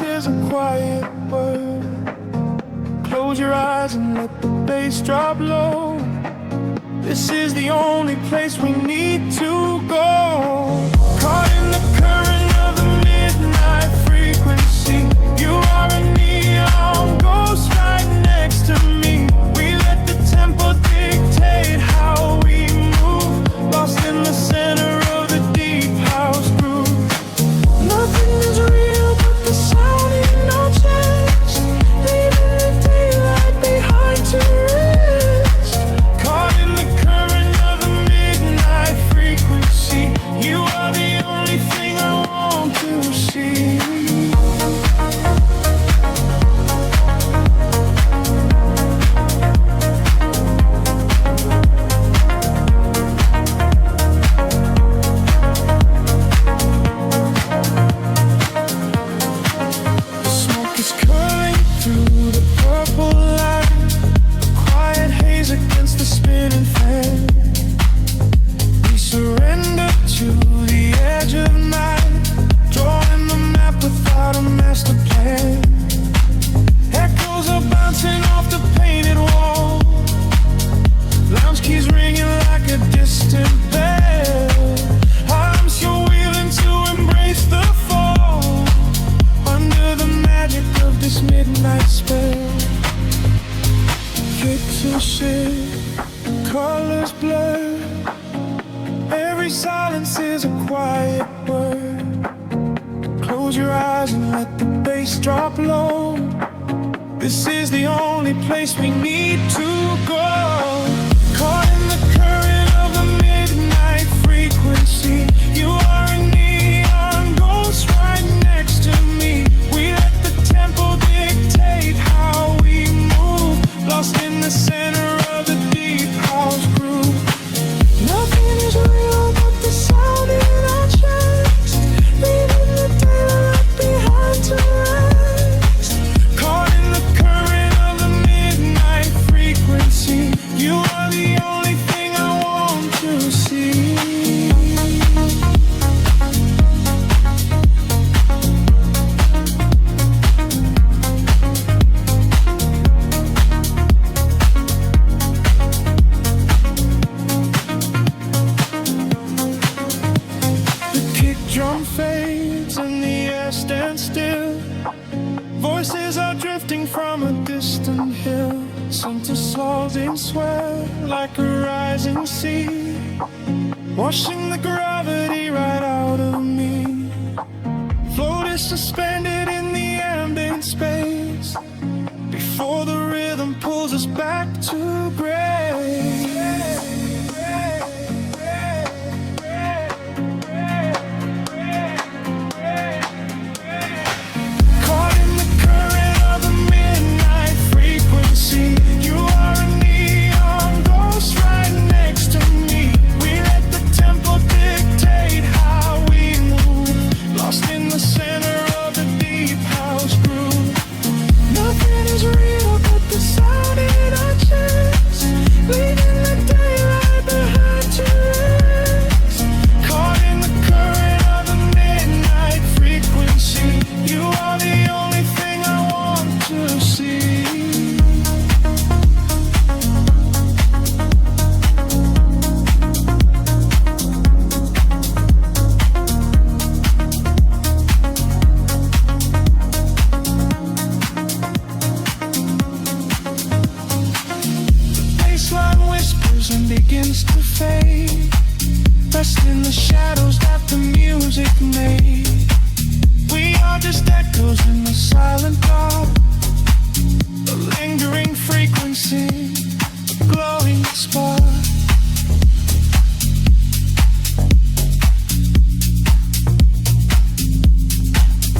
is a quiet word. Close your eyes and let the bass drop low. This is the only place we need to go. Caught in the current of the midnight frequency. You are a neon ghost right next to me. We let the tempo dictate how we move. Lost in the center of the deep house groove. Nothing is real but the sound in our chest. Leaving the daylight behind to rest. Caught in the current of the midnight frequency. You are the only thing I want to see. Colors blur. Every silence is a quiet word. Close your eyes and let the bass drop low. This is the only place we need to go. Caught in the current of the midnight frequency. You are a neon ghost right next to me. We let the tempo dictate how we move. Lost in the center of the deep house groove. Nothing is real but the sound in our chest. Leaving the daylight behind to rest. Caught in the current of the midnight frequency. You are the only thing I want to see. Drum fades and the air stands still. Voices are drifting from a distant hill. Some dissolving swell like a rising sea, washing the gravity right out of me. Floated suspended in the ambient space before the rhythm pulls us back to grace. You are a neon ghost right next to me. We let the tempo dictate how we move. Lost in the center of the deep house groove. Nothing is real but the sound in our chest. Leaving the daylight behind to rest. Caught in the current of the midnight frequency. You are the only thing I want to see. And begins to fade, rest in the shadows that the music made. We are just echoes in the silent dark, a lingering frequency, a glowing spark.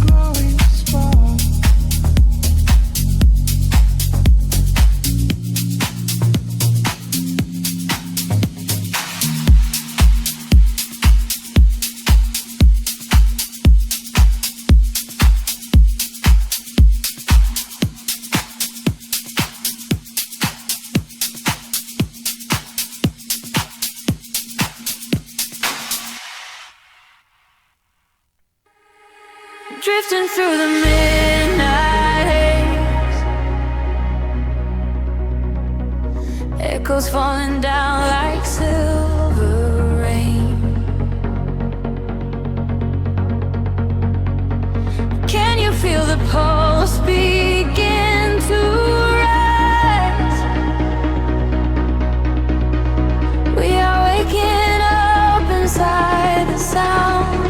Glowing spark. Drifting through the midnight. falling down like silver rain. Can you feel the pulse begin to rise? We are waking up inside the sound.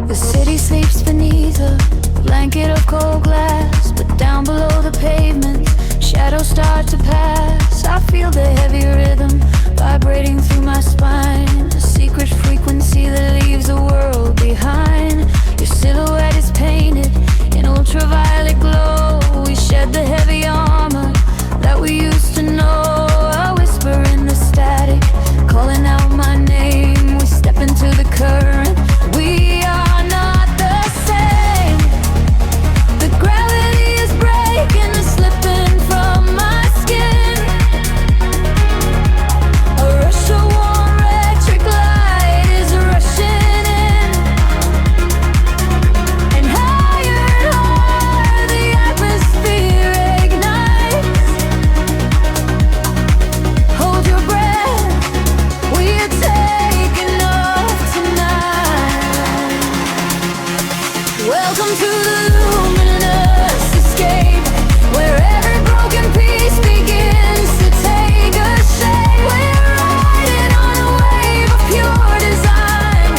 The city sleeps beneath a blanket of cold glass, but down below the pavement, shadows start to pass. I feel the heavy rhythm vibrating through my spine, a secret frequency that leaves the world behind. Your silhouette is painted in ultraviolet glow. We shed the heavy armor that we used to know. A whisper in the static, calling out my name. We step into the current. We are not the same. The gravity is breaking and slipping from my skin. A rush of warm electric light is rushing in, and higher the atmosphere ignites. Hold your breath, we are taking off tonight. Welcome to the luminous escape, where every broken piece begins to take a shape. We're riding on a wave of pure design,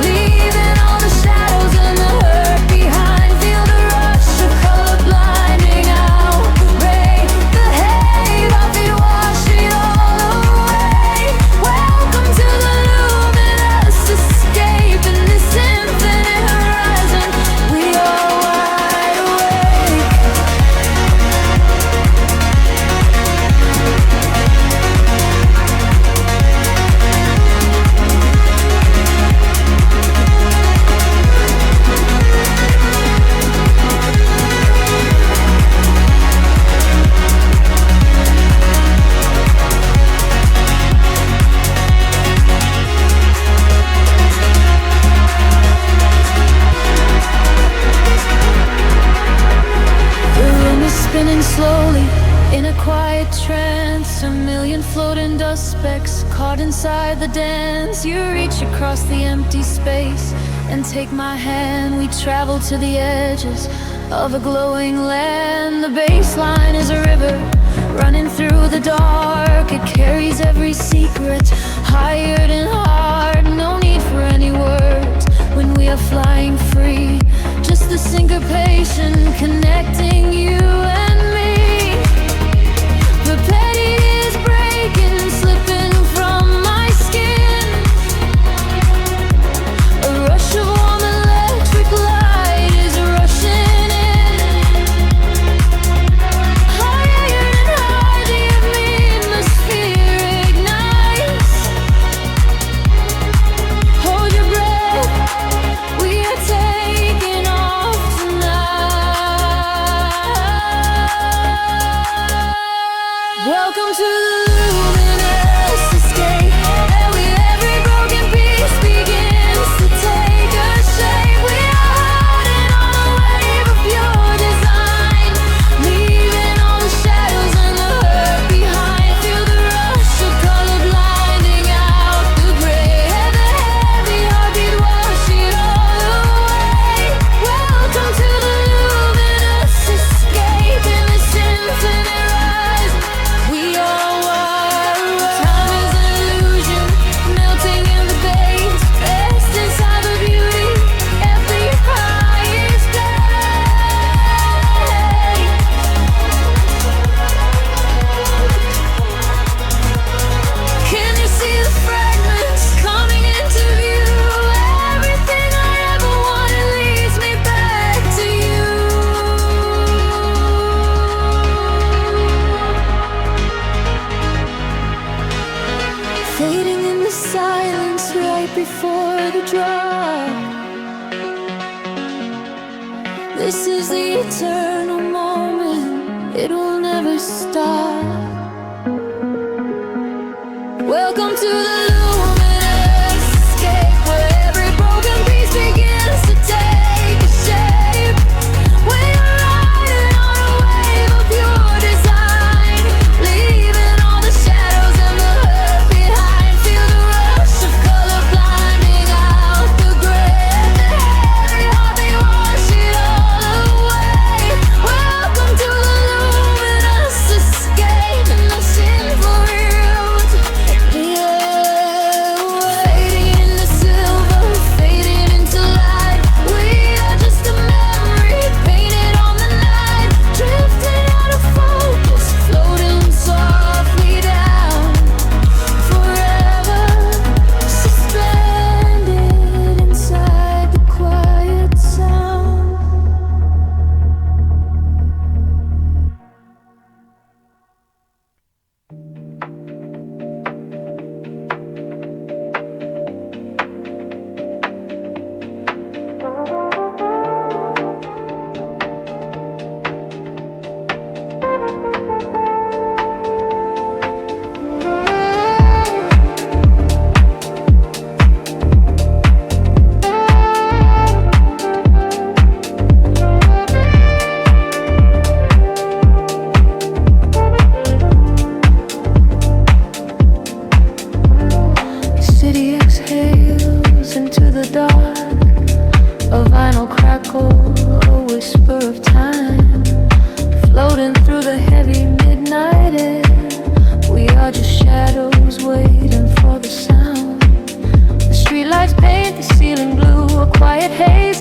leaving all the shadows and the hurt behind. Feel the rush of color blinding out the rain. The haze, our feet wash it all away. Welcome to the luminous escape, in this infinite horizon we are wide awake. The room is spinning slowly in a quiet trance. A million floating dust specks caught inside the dance. You reach across the empty space and take my hand. We travel to the edges of a glowing land. The baseline is a river running through the dark. It carries every secret, hired and hard. No need for any words when we are flying free. Just the syncopation connecting you and me. The petty is breaking, slipping from my skin. A rush of warm electric light is rushing in. Higher and higher the atmosphere ignites. Hold your breath, we are taking off tonight. Welcome to the luminous escape, and every broken piece begins to take a shape. We are riding on a wave of pure design, leaving all the shadows and the hurt behind. Feel the rush of color blinding out the gray, and the heavy heartbeat wash it all away. Welcome to the luminous escape, in this infinite rise we are wide awake. Time is an illusion, melting in the veins, rest inside the beauty, every high is pain. Can you see the fragments coming into view? Everything I ever wanted leads me back to you. Fading in the silence right before the drop. This is the eternal moment, it will never stop. Welcome to the luminous escape, where every broken piece begins to take a shape. We are riding on a wave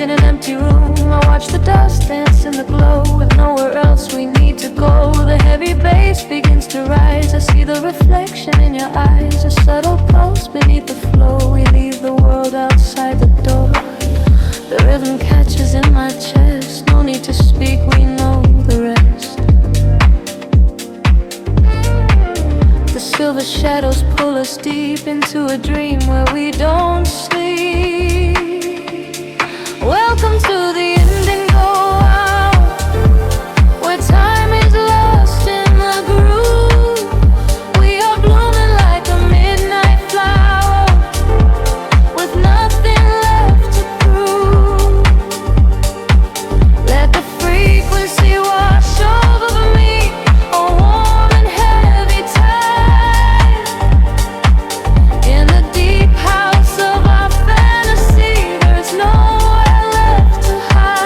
in an empty room. I watch the dust dance in the glow, with nowhere else we need to go. The heavy bass begins to rise. I see the reflection in your eyes, a subtle pulse beneath the flow. We leave the world outside the door. The rhythm catches in my chest. No need to speak, we know the rest. The silver shadows pull us deep into a dream where we don't sleep. Welcome to the indigo hour, where time is lost in the groove. We are blooming like a midnight flower, with nothing left to prove. Let the frequency wash over me, a warm and heavy tide. In the deep house of our fantasy, there's nowhere left to hide.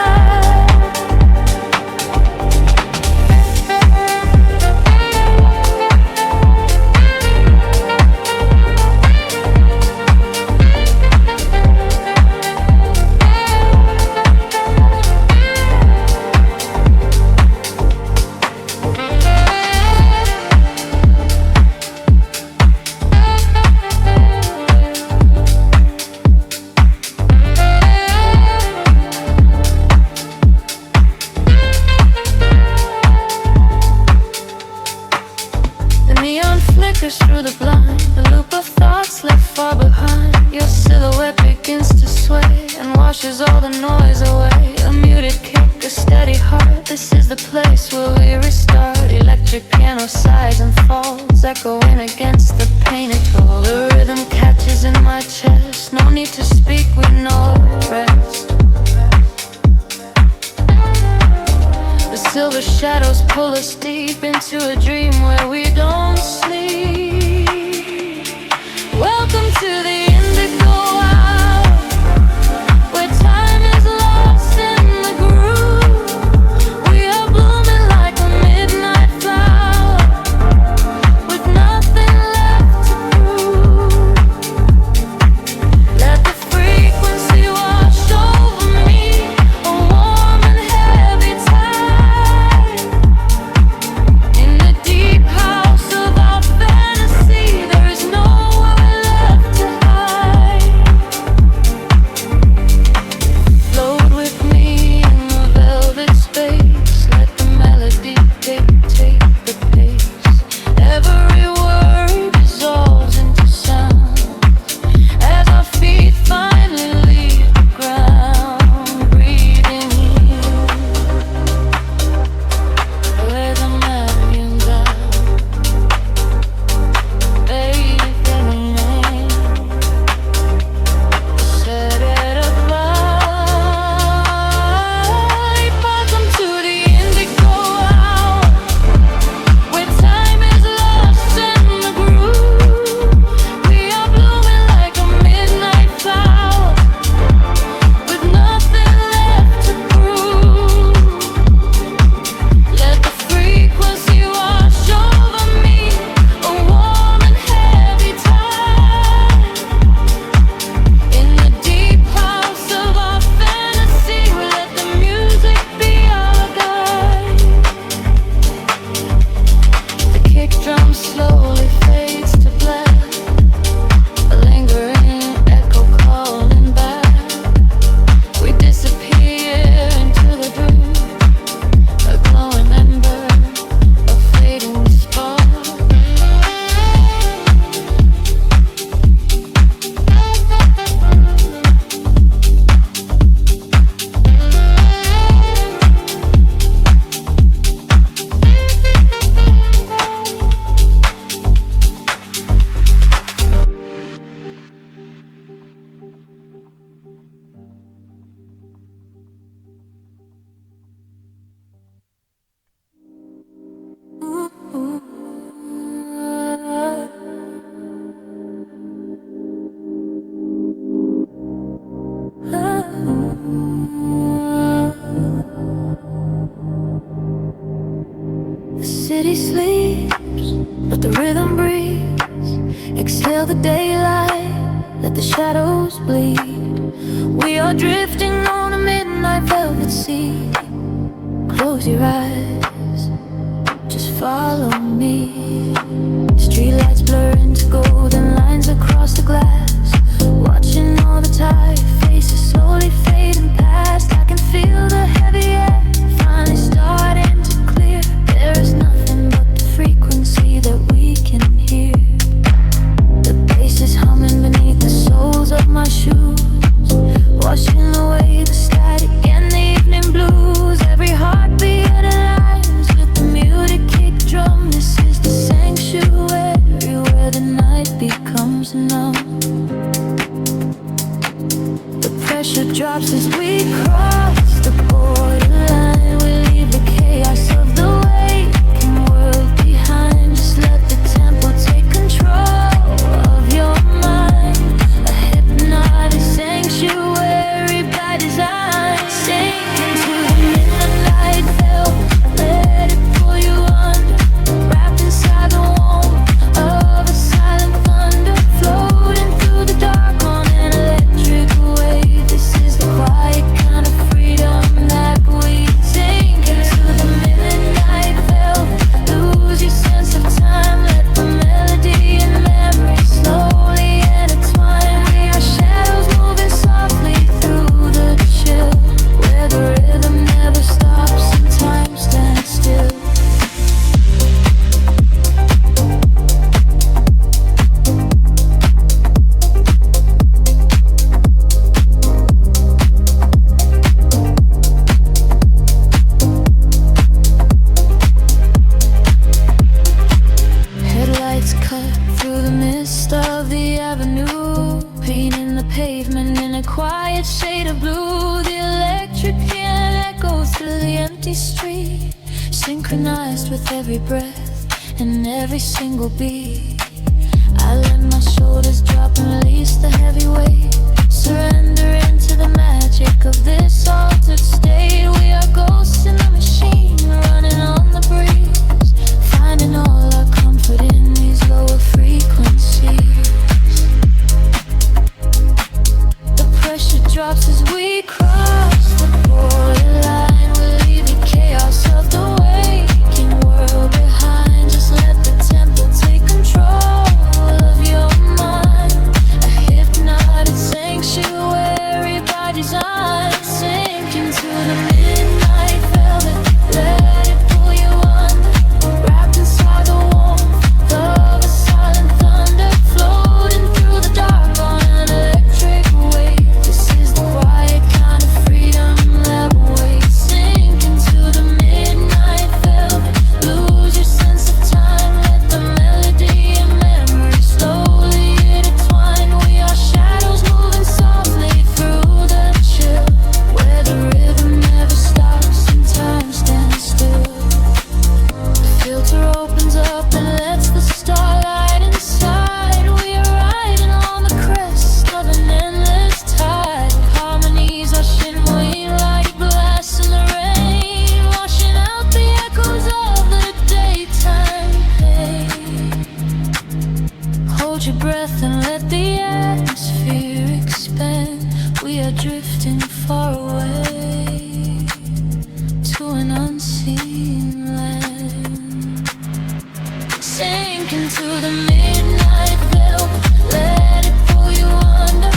The neon flickers through the blind, the loop of thoughts left far behind. Your silhouette begins to sway and washes all the noise away. A muted kick, a steady heart. This is the place where we restart. Electric piano sighs and falls, echoing against the painted wall. The rhythm catches in my chest. No need to speak, we know the rest. The silver shadows pull us deep into a dream where we don't sleep. Welcome to the indigo hour, where time is lost in the groove. We are blooming like a midnight flower, with nothing left to prove. Let the frequency wash over me, a warm and heavy tide. In the deep house of our fantasy, there is nowhere left to hide. Float with me in the velvet space. Let the melody dictate the pace. Every word dissolves into sound as our feet finally leave the ground. Breathing you, where the millions are. Faith in the name, set it alight. Welcome to the indigo hour, where time is lost in the groove. We are blooming like a midnight flower, with nothing left to prove. Let the frequency wash over me, a warm and heavy tide. In the deep house of our fantasy, we let the music be our guide. The kick drum slowly fades to black, a lingering echo calling back. We disappear into the dream, a glowing ember, a fading spark. The city sleeps, but the rhythm breathes. Exhale the daylight, let the shadows bleed. We are drifting on a midnight velvet sea. Close your eyes, just follow me. Streetlights blur into golden lines across the glass. Watching all the tired faces slowly fading past. I can feel the heavy air finally starting to clear. There is nothing but the frequency that we can hear. The bass is humming beneath the soles of my shoes, washing away the static and the evening blues. Every heartbeat aligns with the muted kick drum. This is the sanctuary where the night becomes numb. The pressure drops as we cross the borderline. We leave the chaos of the waking world behind. Just let the tempo take control of your mind. A hypnotic sanctuary by design. Sink into the midnight velvet, let it pull you under. Wrapped inside the warmth of a silent thunder, floating through the dark on an electric wave. This is the quiet kind of freedom that we sink into the midnight velvet. Lose your sense of time, let the melody and memory slowly intertwine. We are shadows moving softly through the chill, where the rhythm never stops and time stands still. Headlights cut through the mist of the avenue, painting the pavement in a quiet shade of blue. The electric piano echoes through the empty street, synchronized with every breath and every single beat. I let my shoulders drop and release the heavy weight, surrender into the magic of this altered state. We are ghosts in the machine, running on the breeze, finding all our comfort in these lower frequencies. The pressure drops as we cross the borderline. We leave the chaos of the waking world behind. Just let the tempo take control of your mind. A hypnotic sanctuary by design. Sink into the midnight velvet, let it pull you under. Wrapped inside the warmth of a silent thunder, floating through the dark on an electric wave. This is the quiet kind of freedom that waits. Sink into the midnight velvet, lose your sense of time, let the melody and memory slowly intertwine. We are shadows moving softly through the chill, where the rhythm never stops and time stands still. The filter opens up and lets the starlight inside. We are riding on the crest of an endless tide. Harmonies rushing like glass in the rain, washing out the echoes of the daytime pain. Hold your breath and let the atmosphere expand. We are drifting far away to an unseen land. Sink into the midnight velvet, let it pull you under.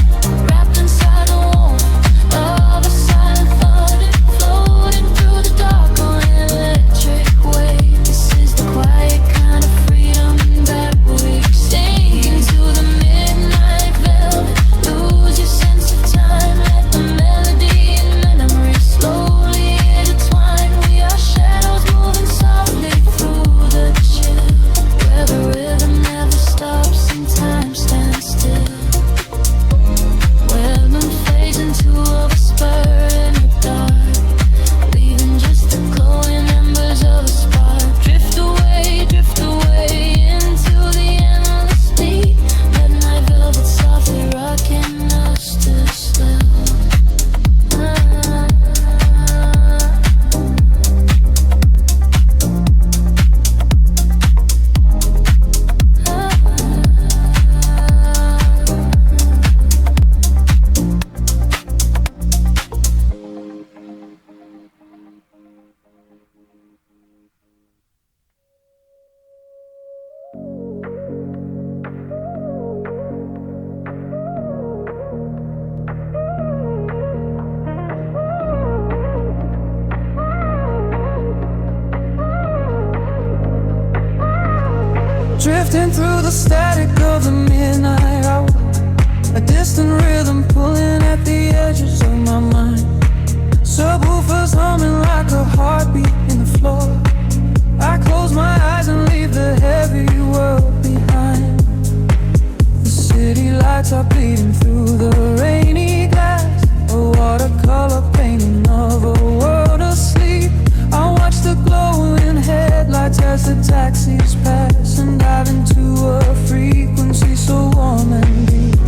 Wrapped inside the warmth of a silent thunder, floating through the dark on an electric wave. This is the quiet kind of freedom that we sink into the midnight velvet. Lose your sense of time, let the melody and memory slowly intertwine. We are drifting through the static of the midnight hour, a distant rhythm pulling at the edges of my mind. Subwoofers humming like a heartbeat in the floor. I close my eyes and leave the heavy world behind. The city lights are bleeding through the rainy glass, a watercolor painting of a world asleep. I watch the glowing headlights as the taxis pass, and dive into a frequency so warm and deep.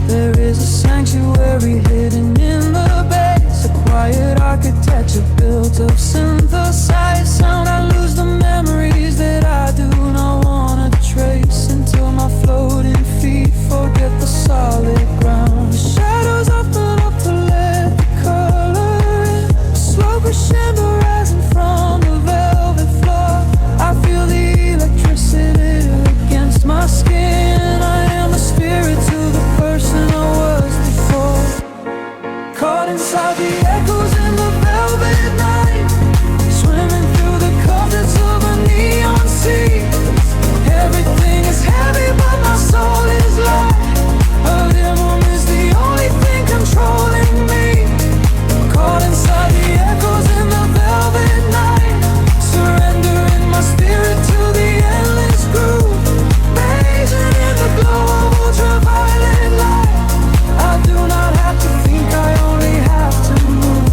There is a sanctuary hidden in the bass, a quiet architecture built of synthesized sound. I lose the memories that I do not wanna trace, until my floating feet forget the solid ground. The shadows open up to let the color in, a slow crescendo rising from the velvet floor. I feel the electricity against my skin. I am a spirit to the person I was before, caught inside the echoes in the velvet night, swimming through the currents of a neon sea. Everything is heavy but my soul is light. A rhythm is the only thing controlling me, caught inside the echoes in the velvet night, surrendering my spirit to the endless groove, blazing in the glow of ultraviolet light. I do not have to think, I only have to move.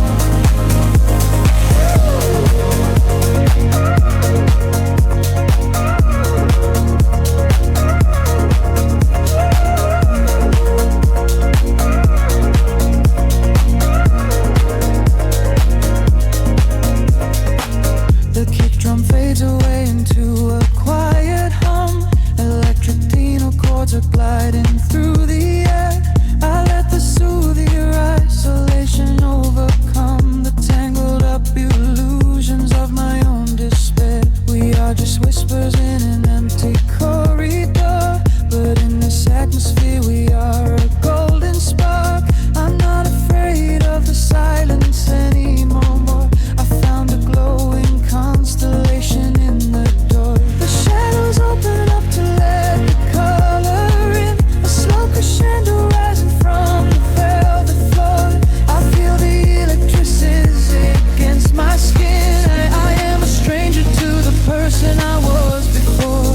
The kick drum fades away into a quiet hum. Electric piano chords are gliding through the air. I let the soothier isolation overcome the tangled up illusions of my own despair. We are just whispers in an empty corridor, but in this atmosphere we are a golden spark. I'm not afraid of the silence anymore. I found a glowing constellation in the door. The shadows open up to let the color in, a slow crescendo rising from the velvet floor. I feel the electricity against my skin. I am a stranger to the person I was before,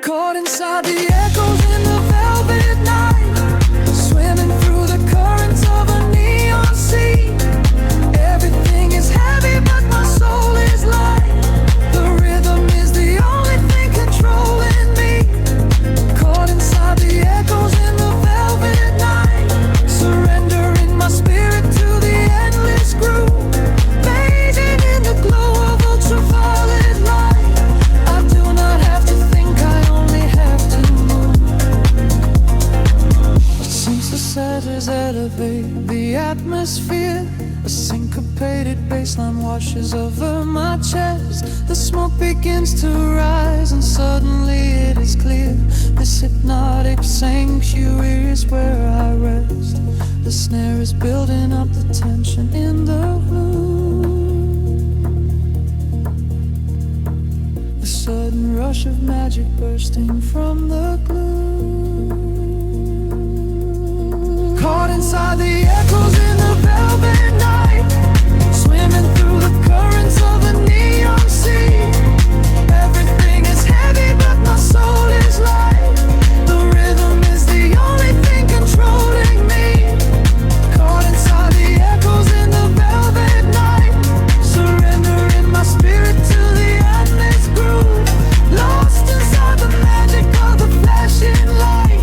caught inside the echoes in the velvet night, swimming through the currents of a neon sea. Everything is heavy but my soul is light. The rhythm is the only thing controlling me, caught inside the echoes in the velvet night, surrendering my spirit to the endless groove, blazing in the glow of ultraviolet light. I do not have to think, I only have to move. Since the satyrs elevate the atmosphere, a syncopated bassline washes over my chest. The smoke begins to rise and suddenly it is clear. This hypnotic sanctuary is where I rest. The snare is building up the tension in the room. The sudden rush of magic bursting from the gloom, caught inside the echoes in the velvet night, swimming through the currents of a neon sea. Everything is heavy but my soul is light. The rhythm is the only thing controlling me, caught inside the echoes in the velvet night, surrendering my spirit to the endless groove, lost inside the magic of the flashing light.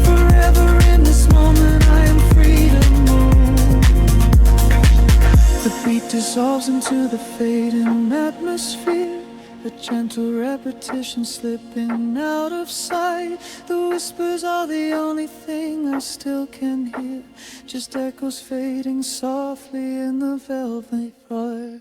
Forever in this moment I am free to move. The beat dissolves into the fading atmosphere, a gentle repetition slipping out of sight. The whispers are the only thing I still can hear, just echoes fading softly in the velvet floor.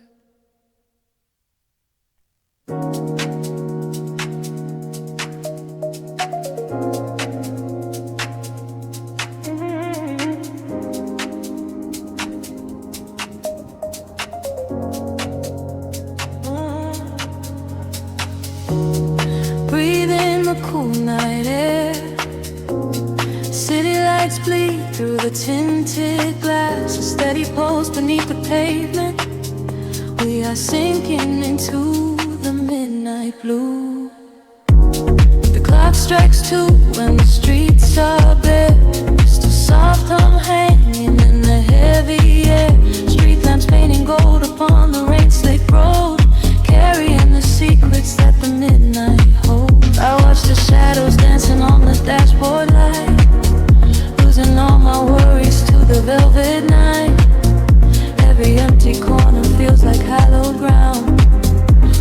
through the tinted glass, a steady pulse beneath the pavement. We are sinking into the midnight blue. The clock strikes 2 and the streets are bare. Still soft hum hanging in the heavy air. Street lamps painting gold upon the rain-slick road, carrying the secrets that the midnight holds. I watch the shadows dancing on the dashboard light, losing all my worries to the velvet night. Every empty corner feels like hallowed ground,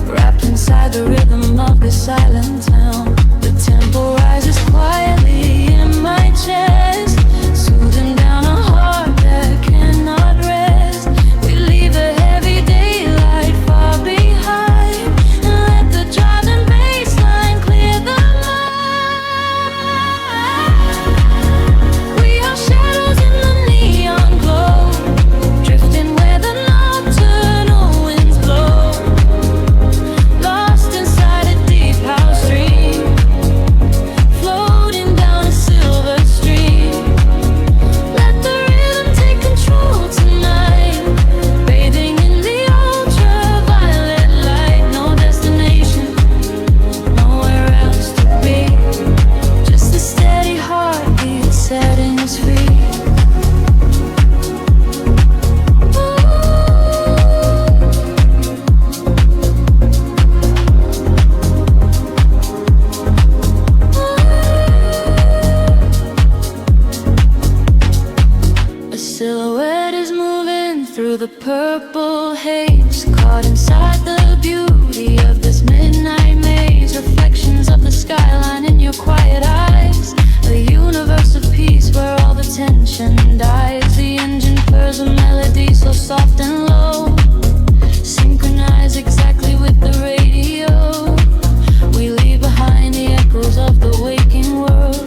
wrapped inside the rhythm of this silent town. The tempo rises quietly in my chest, soothing down a heart that cannot rest. We leave the heavy daylight far behind and let the driving bassline clear the mind. We are shadows in the neon glow, drifting where the nocturnal winds blow, lost inside a deep house dream, floating down a silver stream. Let the rhythm take control tonight, bathing in the ultraviolet light. No destination, nowhere else to be, just a steady heartbeat setting us free. A silhouette is moving through the purple haze, caught inside the beauty of this midnight maze. Reflections of the skyline in your quiet eyes, a universe of peace where all the tension dies. The engine purrs a melody so soft and low, synchronized exactly with the radio. We leave behind the echoes of the waking world,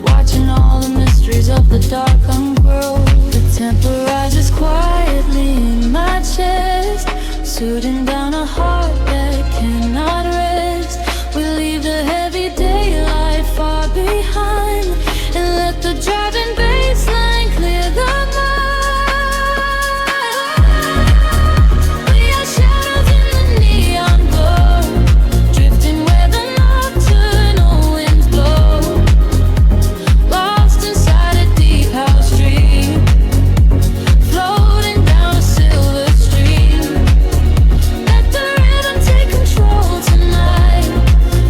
watching all the mysteries of the dark ungrow. The tempo rises quietly in my chest, soothing down a heart that cannot rest. We leave the heavy daylight far behind and let the driving bassline clear the mind. We are shadows in the neon glow, drifting where the nocturnal winds blow, lost inside a deep house dream, floating down a silver stream. Let the rhythm take control tonight,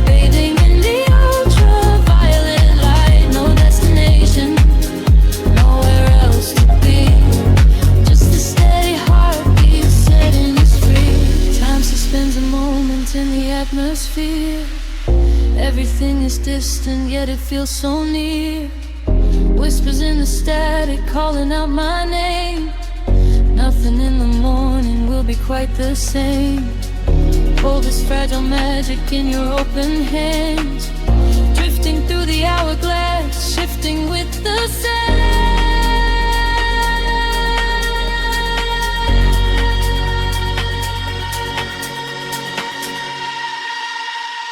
bathing in the ultraviolet light. No destination, nowhere else to be, just a steady heartbeat setting us free. Time suspends a moment in the atmosphere. Everything is distant, yet it feels so near. Whispers in the static calling out my name. Nothing in the morning will be quite the same. Hold this fragile magic in your open hands, drifting through the hourglass, shifting with the sand.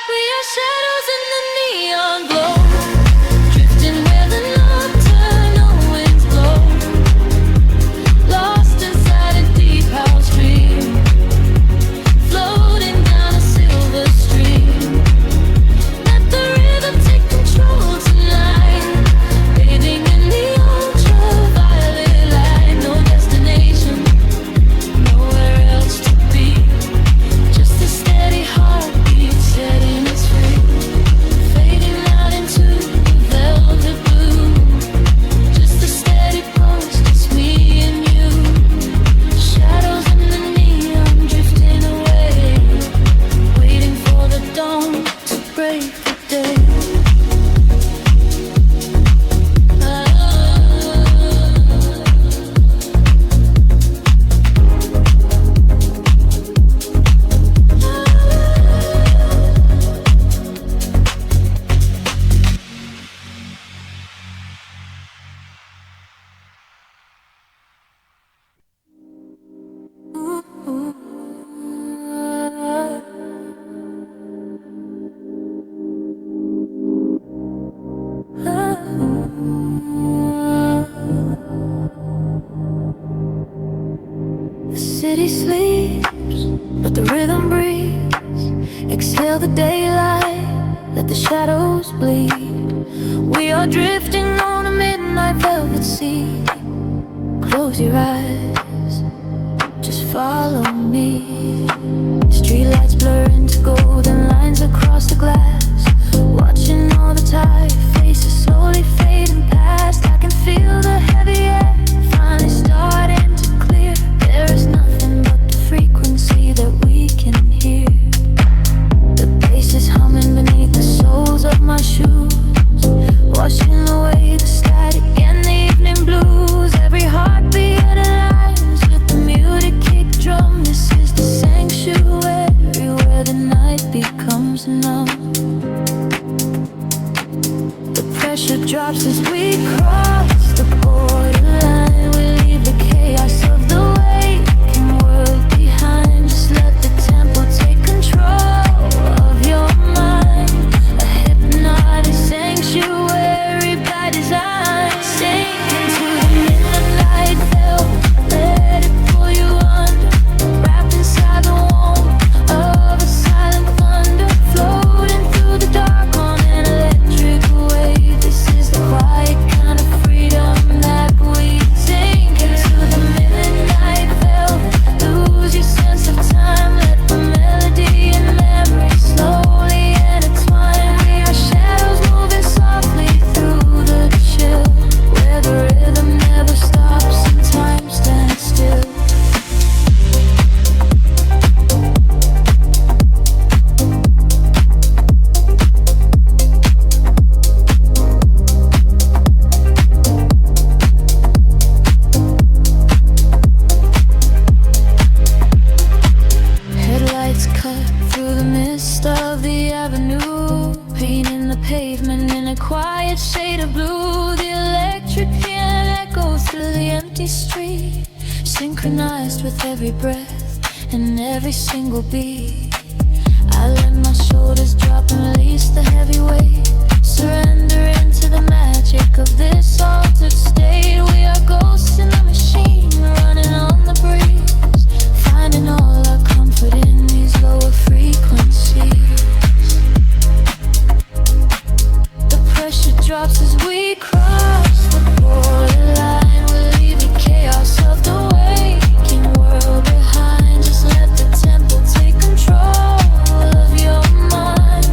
We are shadows in the neon glow, drifting where the nocturnal winds blow, lost inside a deep house dream, floating down a silver stream. Let the rhythm take control tonight, bathing in the city sleeps, but the rhythm breathes. Exhale the daylight, let the shadows bleed. We are drifting on a midnight velvet sea. Close your eyes, just follow me. Streetlights blur into golden lines across the glass. Watching all the tired faces slowly fading past. I can feel the heavy air finally starting to clear. There is nothing but the frequency that we can hear. The bass is humming beneath the soles of my shoes, washing away the static and the evening blues. Every heartbeat aligns with the muted kick drum. This is the sanctuary where the night becomes numb. The pressure drops as we cross the borderline. We leave the chaos of the waking world behind. Just let the tempo take control of your mind. A hypnotic sanctuary by design. Sink into the midnight veil, let it pull you under. Wrapped inside the warmth of a silent thunder, floating through the dark on an electric wave. This is the quiet kind of freedom that we sink into the midnight veil. Lose your sense of time, let the melody and memory slowly intertwine. We are shadows moving softly through the chill, where the rhythm never stops and time stands still. Headlights cut through the mist of the avenue, painting the pavement in a quiet shade of blue. The electric piano echoes through the empty street, synchronized with every breath and every single beat. I let my shoulders drop and release the heavy weight, surrender into the magic of this altered state. We are ghosts in the machine, running on the breeze, finding all our comfort in these lower frequencies. The pressure drops as we cross the borderline. We leave the chaos of the waking world behind. Just let the tempo take control of your mind.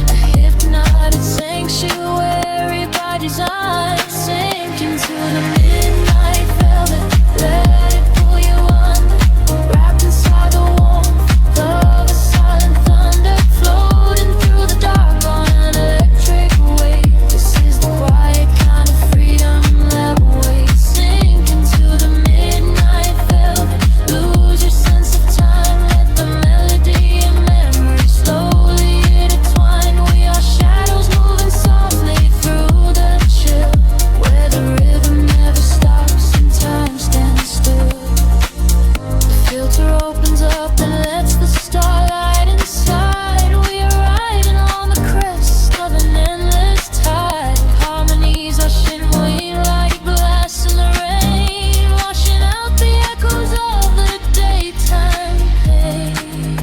A hypnotic sanctuary by design. Sink into the midnight velvet, let it pull you under. Wrapped inside the warmth of a silent thunder, floating through the dark on an electric wave. This is the quiet kind of freedom that waits. Sink into the midnight velvet, lose your sense of time, let the melody and memory slowly intertwine. We are shadows moving softly through the chill, where the rhythm never stops and time stands still. The filter opens up and lets the starlight inside. We are riding on the crest of an endless tide. Harmonies are shimmering like glass in the rain, washing out the echoes of the daytime pain.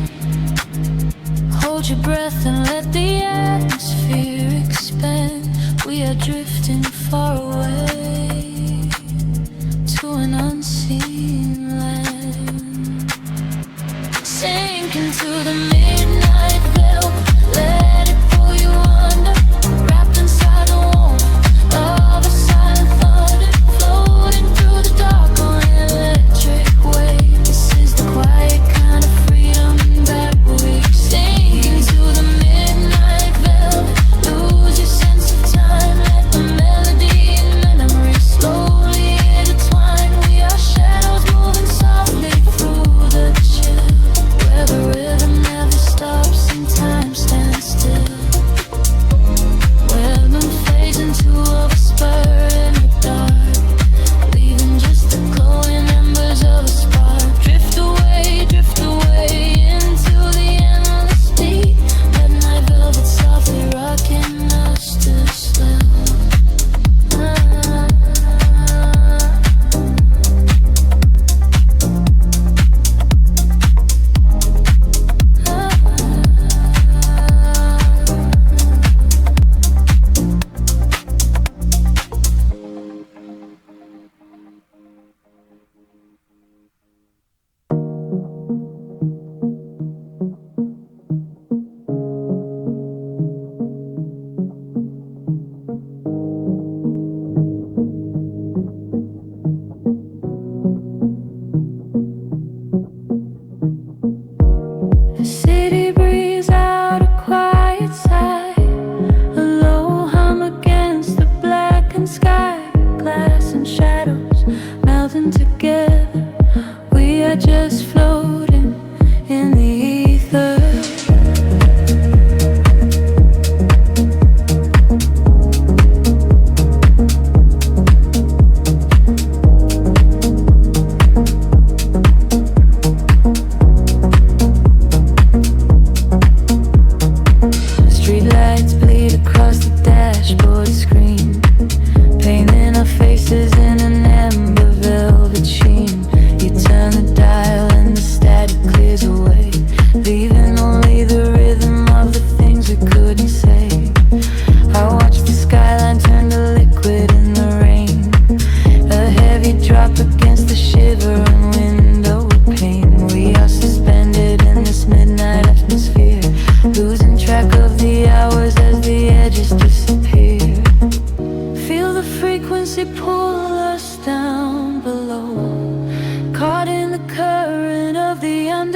Hold your breath and let the atmosphere expand. We are drifting far away to an unseen land. Sink into the midnight veil, let it pull you under. Wrapped inside the warmth of a silent thunder, floating through the dark on an electric wave. This is the quiet kind of freedom that we sink into the midnight veil. Lose your sense of time, let the melody and memory slowly intertwine. We are shadows moving softly through the chill, where the rhythm never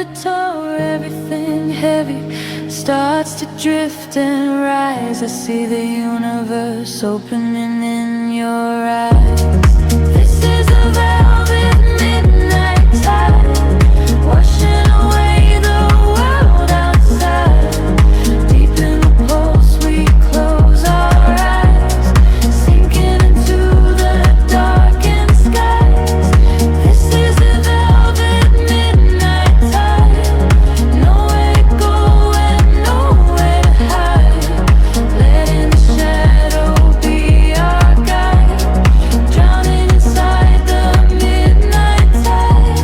undertow, everything heavy starts to drift and rise. I see the universe opening in your eyes. This is a velvet midnight tide, washing away the world outside. Deep in the pulse we close our eyes, sinking into the darkened skies. This is the velvet midnight tide, nowhere to go and nowhere to hide. Letting the shadow be our guide, drowning inside the midnight tide.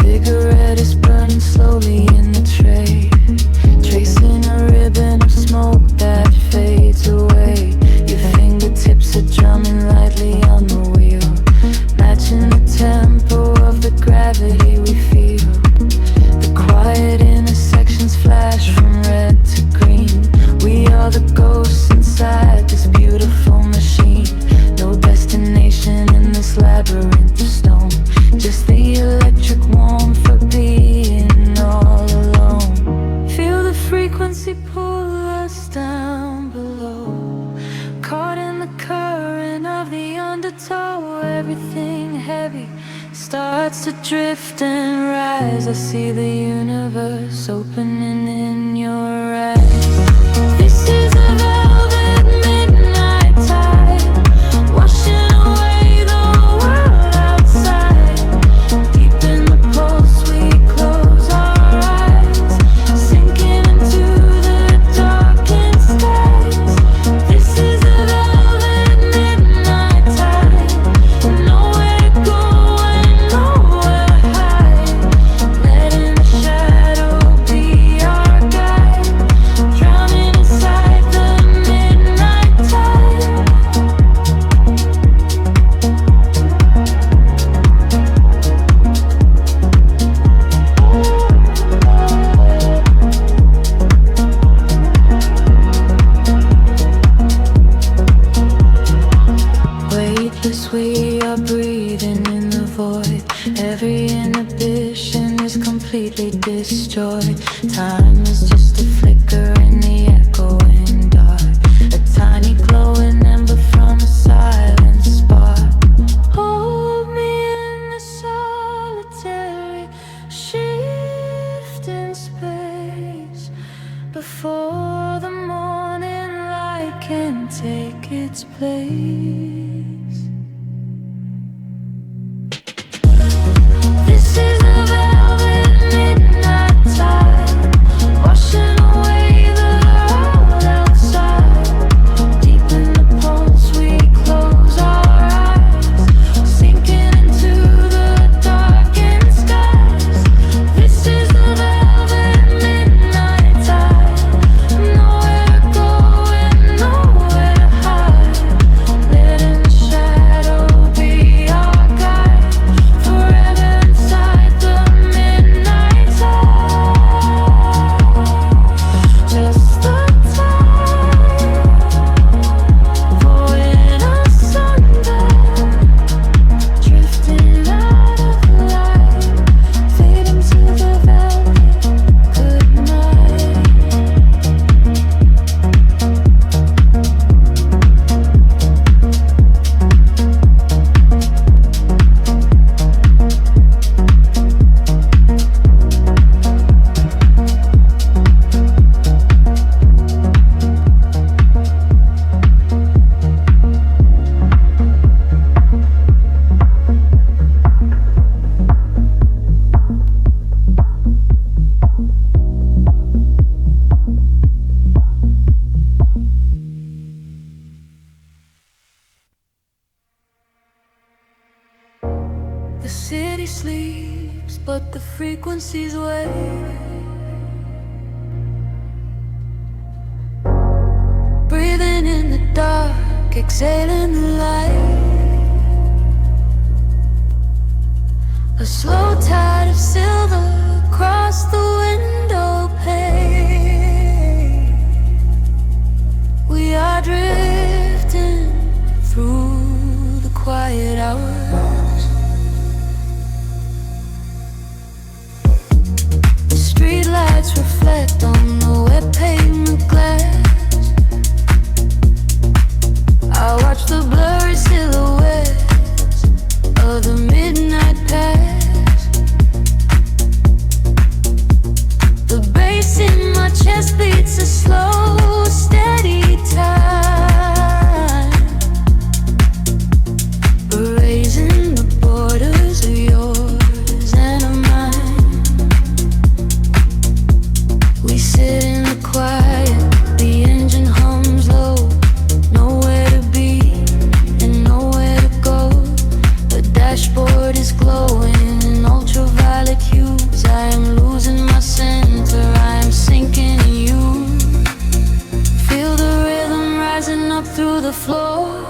Cigarette is burning slowly in the tray, tracing a ribbon of smoke that fades away. Your fingertips are drumming lightly on the wheel, matching the tempo of the gravity we feel. The quiet intersections flash from red to green. We are the ghosts inside this beautiful machine. No destination in this labyrinth of stone, just the electric warmth of being all alone. Feel the frequency pull us down below, caught in the current of the undertow. Everything heavy starts to drift and rise. I see the universe opening in your eyes. This is a velvet midnight tide, washing away the world outside. Deep in the pulse we close our eyes, sinking into the darkened skies. This is a velvet midnight tide, nowhere to go and nowhere to hide. Letting the shadow be our guide, drowning inside the midnight tide. Weightless we are breathing in the void. Every inhibition is completely destroyed. Time is just a flicker in the echoing dark, a tiny glowing ember from a silent spark. Hold me in the solitary shift in space, before the morning light can take its place. This is a velvet midnight tide, washing away the world outside. Deep in the pulse we close our eyes, sinking into the darkened skies. This is the velvet midnight tide, nowhere to go and nowhere to hide. Letting the shadow be our guide, forever inside the midnight tide. Just the time falling asunder, drifting out of light, fading to the velvet goodnight. The city sleeps, but the frequencies wake. Breathing in the dark, exhaling the light. A slow tide of silver across the window pane. We are drifting through the quiet hours. The streetlights reflect on the wet pavement glass. I watch the blurry silhouettes of the midnight pass. The bass in my chest beats a slow, steady time, erasing the borders of yours and of mine. We sit in the quiet, the engine hums low. Nowhere to be and nowhere to go. The dashboard is glowing in ultraviolet hues. I am losing my center, I am sinking in you. Feel the rhythm rising up through the floor.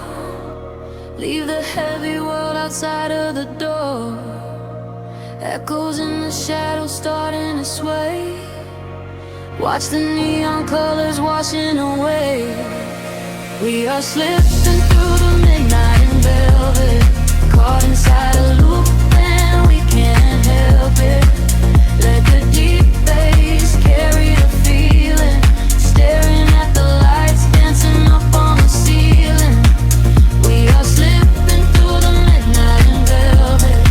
Leave the heavy world outside of the door. Echoes in the shadows starting to sway. Watch the neon colors washing away. We are slipping through the midnight in velvet, caught inside a loop and we can't help it. Let the deep bass carry the feeling, staring at the lights dancing up on the ceiling. We are slipping through the midnight in velvet.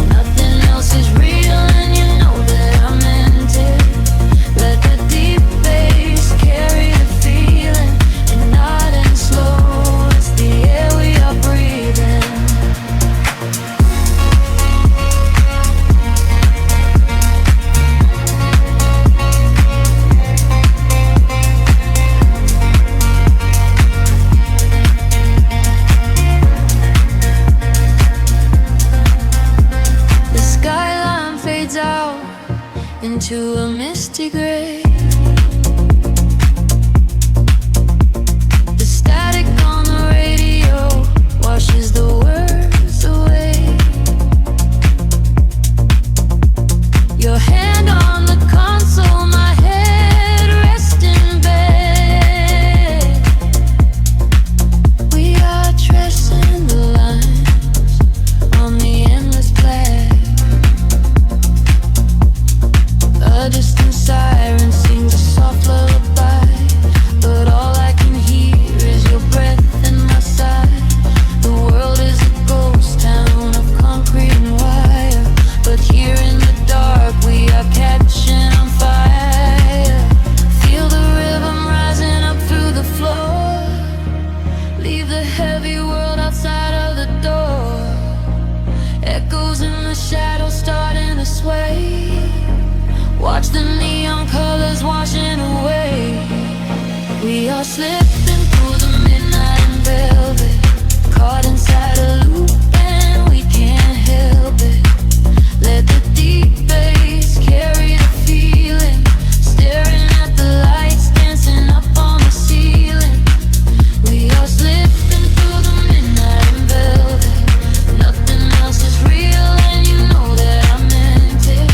Nothing else is real and you know that I meant it. Let the deep bass carry the feeling, and not and slow. It's the air we are breathing. The skyline fades out into a misty gray. The static on the radio washes the words away. Your hand on the console, my head rests in bed. We are tracing the lines on the endless black. A distant siren sings a soft lullaby, but all I can hear is your breath in my side. The world is a ghost town of concrete and wire, but here in the dark we are catching on fire. Feel the rhythm rising up through the floor. Leave the heavy world outside of the door. Echoes in the shadows starting to sway. Watch the neon colors washing away. We are slipping through the midnight in velvet, caught inside a loop and we can't help it. Let the deep bass carry the feeling, staring at the lights dancing up on the ceiling. We are slipping through the midnight in velvet. Nothing else is real and you know that I meant it.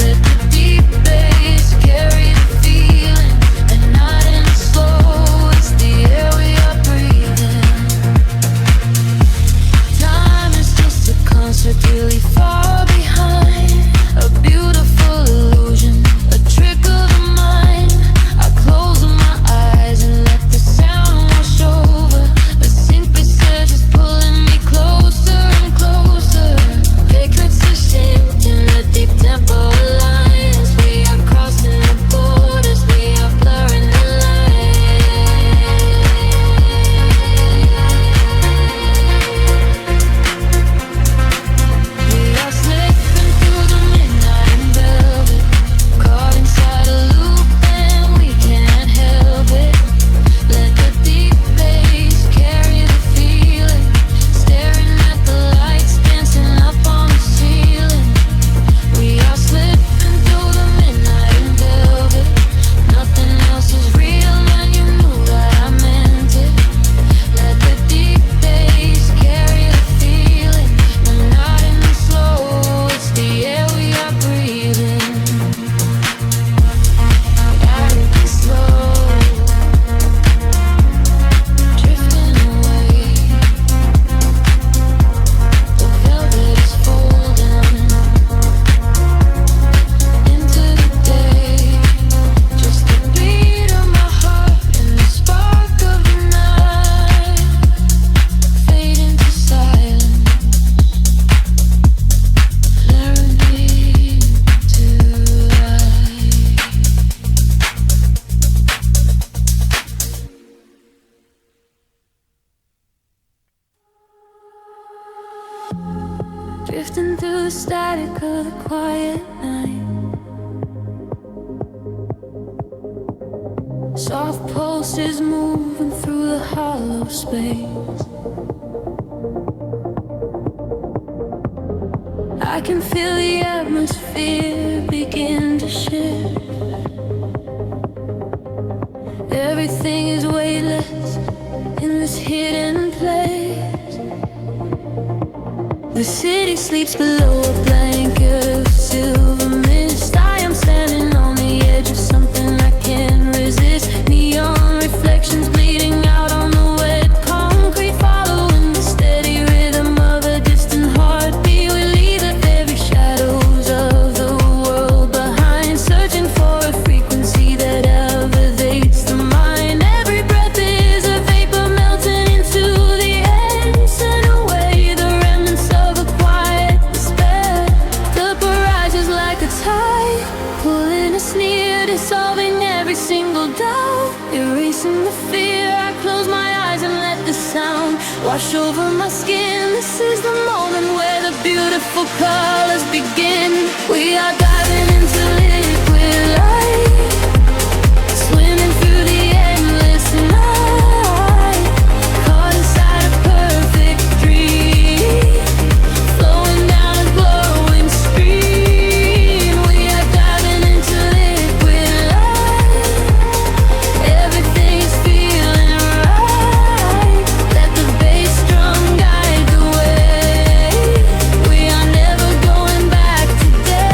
Let the deep bass carry the feeling, and not in slow. It's the air we are breathing. Moving through the static of the quiet night. Soft pulses moving through the hollow space. I can feel the atmosphere begin to shift. Everything is weightless in this hidden place. The city sleeps below a blanket of silver mist. I am standing on the edge of something I can't resist. Neon reflections bleeding out on the wet concrete, following the steady rhythm of a distant heartbeat. We leave the very shadows of the world behind, searching for a frequency that elevates the mind. Every breath is a vapor melting into the air, send away the remnants of a quiet despair. The barrage is like a tide, pulling us near, dissolving every single doubt, erasing the fear. I close my eyes and let the sound wash over my skin. This is the moment where the beautiful colors begin. We are diving into liquid light, swimming through the endless night, caught inside a perfect dream, flowing down a glowing stream. We are diving into liquid light. Everything is feeling right. Let the bass drum guide the way. We are never going back today.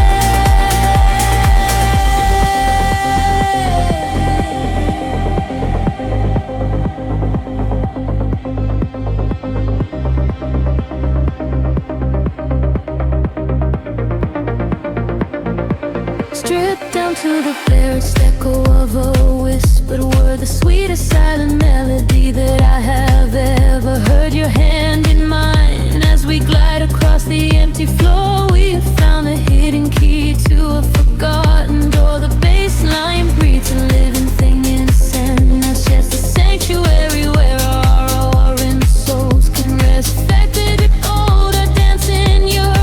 Stripped down to the barest echo of a whispered word, the sweetest silent melody that I have ever heard. Your hand in mine as we glide across the empty floor. We have found the hidden key to a forgotten door. The bassline breathes a living thing in a sentence, just a sanctuary where our roaring souls can rest. Affected gold, a dance in your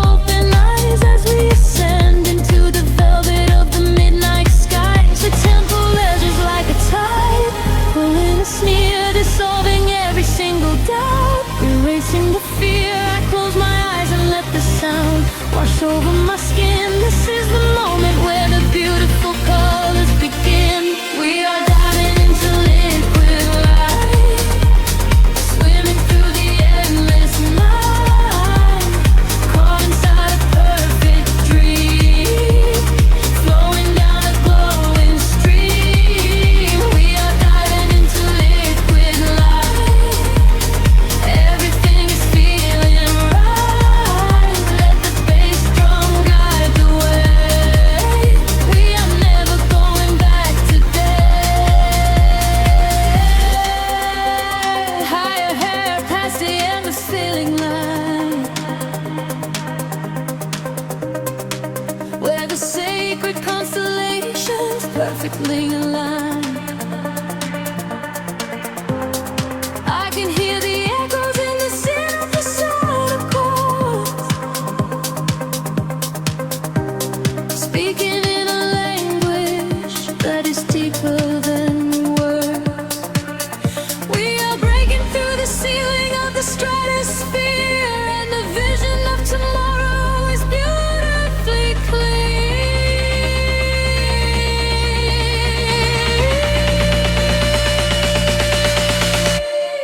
open eyes as we ascend into the velvet of the midnight skies. The temple edges like a tide, pulling us near, dissolving every single doubt, erasing the fear. I close my eyes and let the sound wash over my skin. This is the moment where the beautiful colors begin. We are diving into liquid light, swimming through the endless night, caught inside a perfect dream, flowing down a glowing stream. We are diving into liquid light. Everything is feeling right. Let the bass drum guide the way. We are never going back today. Higher hair past the endless ceiling line, where the sacred constellations perfectly align. I can hear the echoes in the synthesizer chords, speaking in a language that is deeper than words. We are breaking through the ceiling of the stratosphere, and the vision of tomorrow is beautifully clear.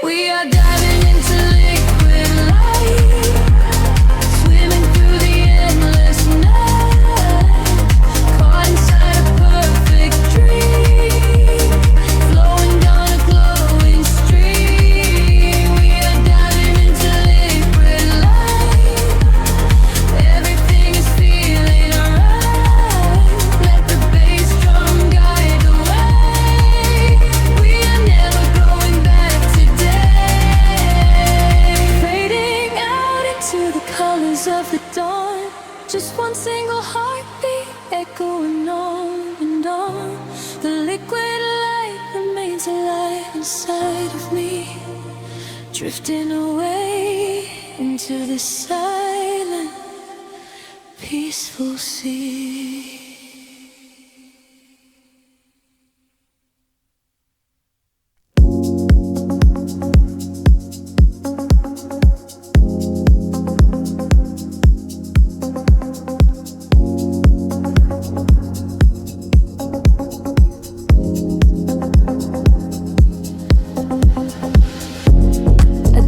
We are diving into liquid light, swimming through the endless night, caught inside a perfect dream, flowing down a glowing stream. We are diving into liquid light. Everything is feeling right. Let the bass drum guide the way. We are never going back today. Fading out into the colors of the dawn. Just one single heartbeat echoing on and on. The liquid light remains alive inside of me, drifting away into the silence. peaceful sea.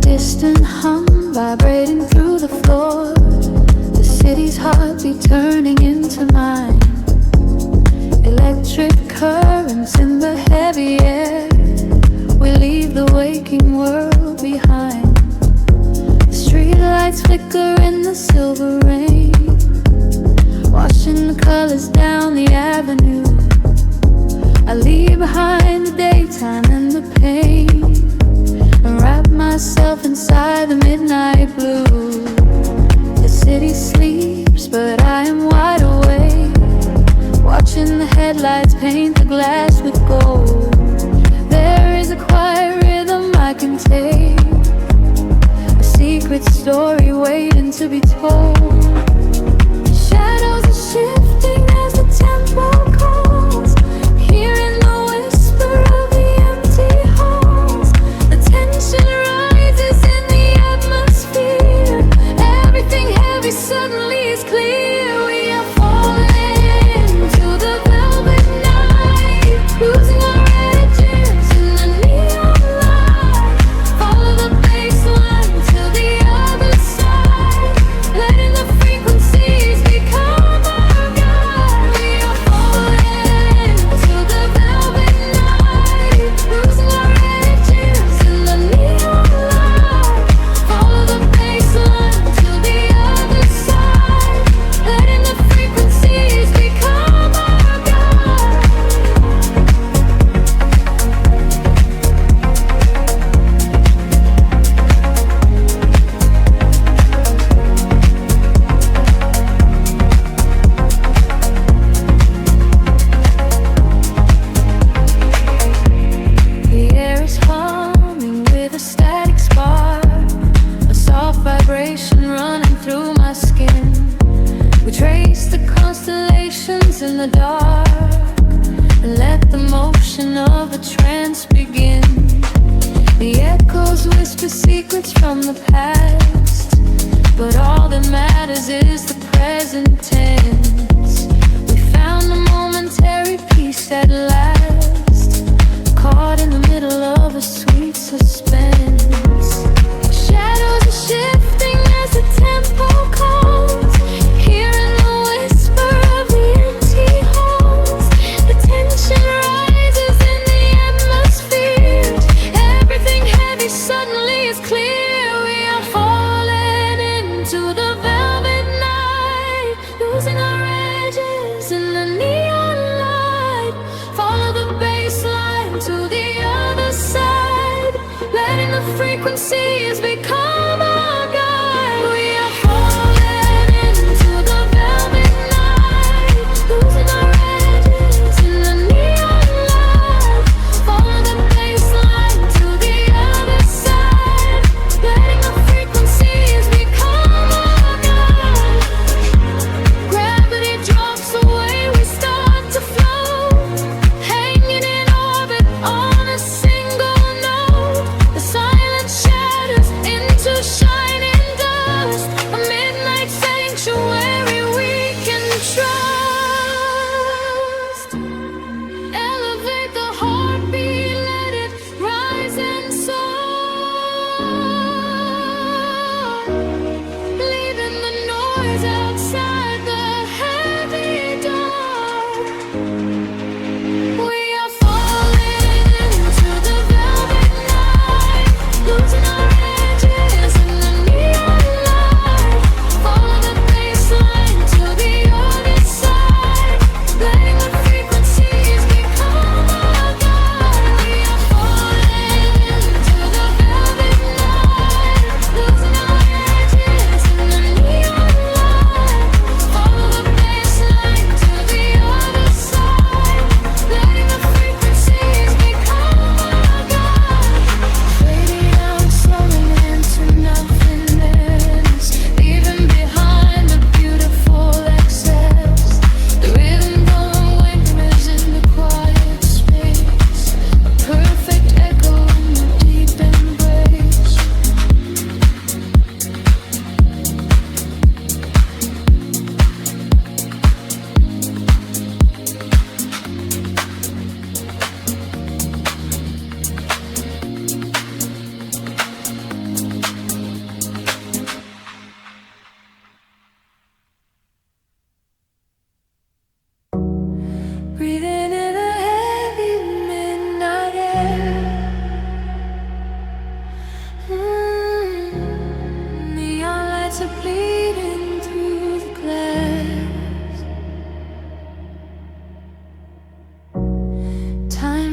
Distant hum vibrating through the floor, the city's heartbeat turning into mine. Electric currents in the heavy air, we leave the waking world behind. The street lights flicker in the silver rain, washing the colors down the avenue. I leave behind the daytime and the pain, and wrap myself inside the midnight blue. The city sleeps, but I am wide awake, watching the headlights paint the glass with gold. There is a quiet rhythm I can take, a secret story waiting to be told. Shadows are shifting as the tempo calls, hearing the whisper of the empty halls. The tension rises in the atmosphere, everything heavy suddenly is clear. We are falling to the velvet night, losing our edges in the neon light. Follow the bassline to the other side, letting the frequencies become our guide. We are falling to the velvet night, losing our edges in the neon light. Follow the bassline to the other side, letting the frequencies become our guide. The air is humming with a static spark, a soft vibration running through my skin. We trace the constellations in the dark, and let the motion of a trance begin. The echoes whisper secrets from the past, but all that matters is the present tense. We found a momentary peace at last, caught in the middle of a sweet suspense. Shadows are shifting as the tempo calls, hearing the whisper of the empty halls. The tension rises in the atmosphere, everything heavy suddenly is clear. We are falling into the velvet night,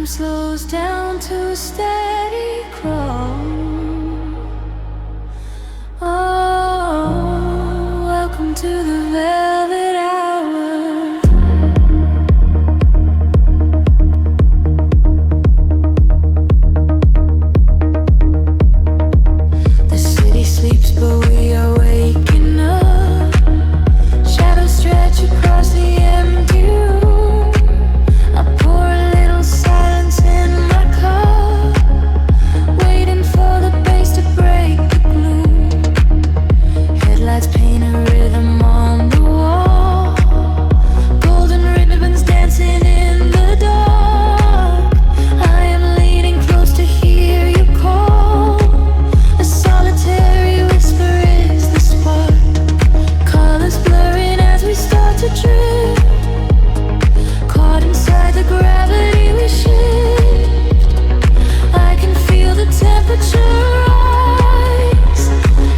Time slows down to a steady crawl. Oh, welcome to the velvet hour. The city sleeps, but we are waking up. Shadows stretch across the empty room. I pour a little silence in my cup, waiting for the bass to break the gloom. Headlights paint a rhythm on the wall. Golden ribbons dancing in the dark. I am leaning close to hear you call. A solitary whisper is the spark. Colors blurring as we start to drift. Caught inside the gravity we shift. I can feel the temperature rise.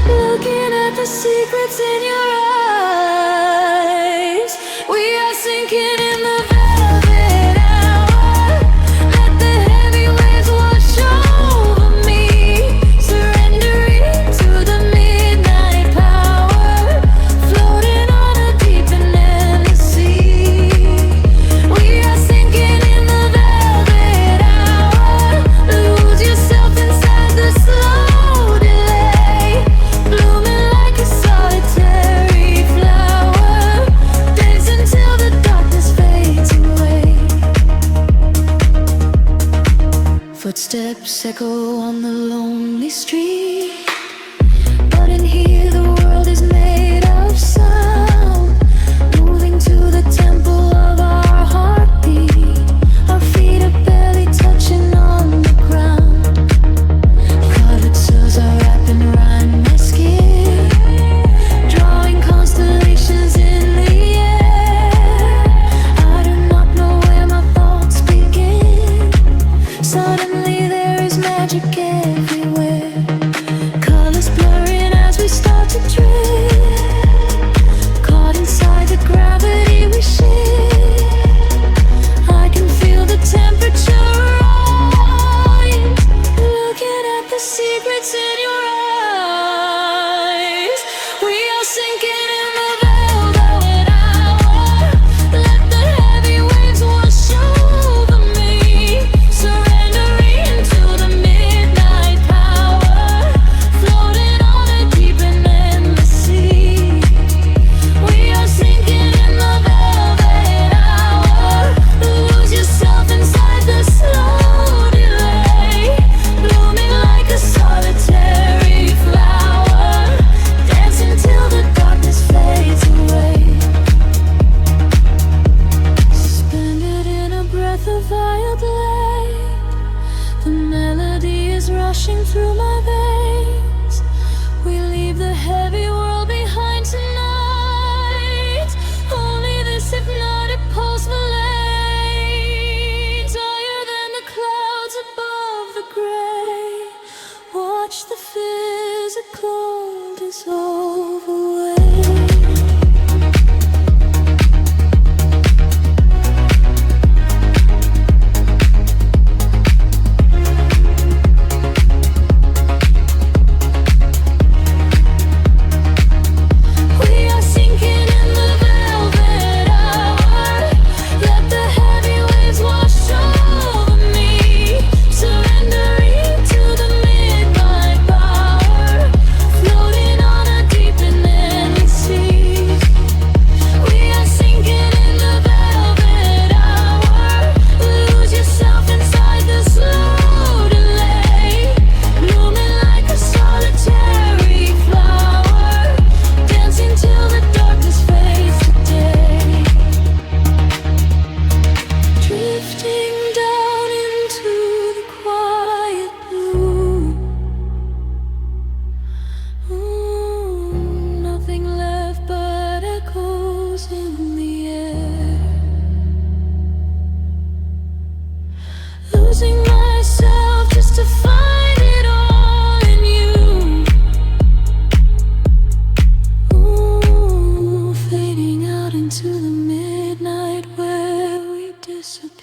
Looking at the secrets in your eyes. We are sinking in the velvet hour. Let the heavy waves wash over me. Surrendering to the midnight power. Floating on a deep and endless sea. We are sinking in the velvet hour. Lose yourself inside the slow delay. Blooming like a solitary flower. Dance until the darkness fades away. Footsteps echo on the lonely street. But in here the world is made of sound. Moving to the tempo of our heartbeat. Our feet are barely touching on the ground. Colored souls are wrapping around my skin. Drawing constellations in the air. I do not know where my thoughts begin. Suddenly there is magic everywhere. Colors blurring as we start to drift. Caught inside the gravity we shift. I can feel the temperature rise. Looking at the secrets in your eyes. We are sinking in the velvet hour. Let the heavy waves wash over me. Surrendering to the midnight power. Floating on a deep and endless sea. We are sinking in the velvet hour. Lose yourself inside the slow delay. Blooming like a solitary flower. Dance until the darkness fades away. Suspended in a breath of wild light. The melody is rushing through my veins. We leave the heavy world behind tonight. Only this hypnotic pulse will lanes. Higher than the clouds above the gray. Watch the physical dissolve away. We are sinking in the velvet hour. Let the heavy waves wash over me. Surrendering to the midnight power. Floating on a deep and endless sea. We are sinking in the velvet hour. Lose yourself inside the slow delay. Blooming like a solitary flower. Dancing till the darkness fades to day. Drifting down into the quiet blue. Nothing left but echoes in the air. Losing myself just to find it all in you. Fading out into the midnight where we disappear.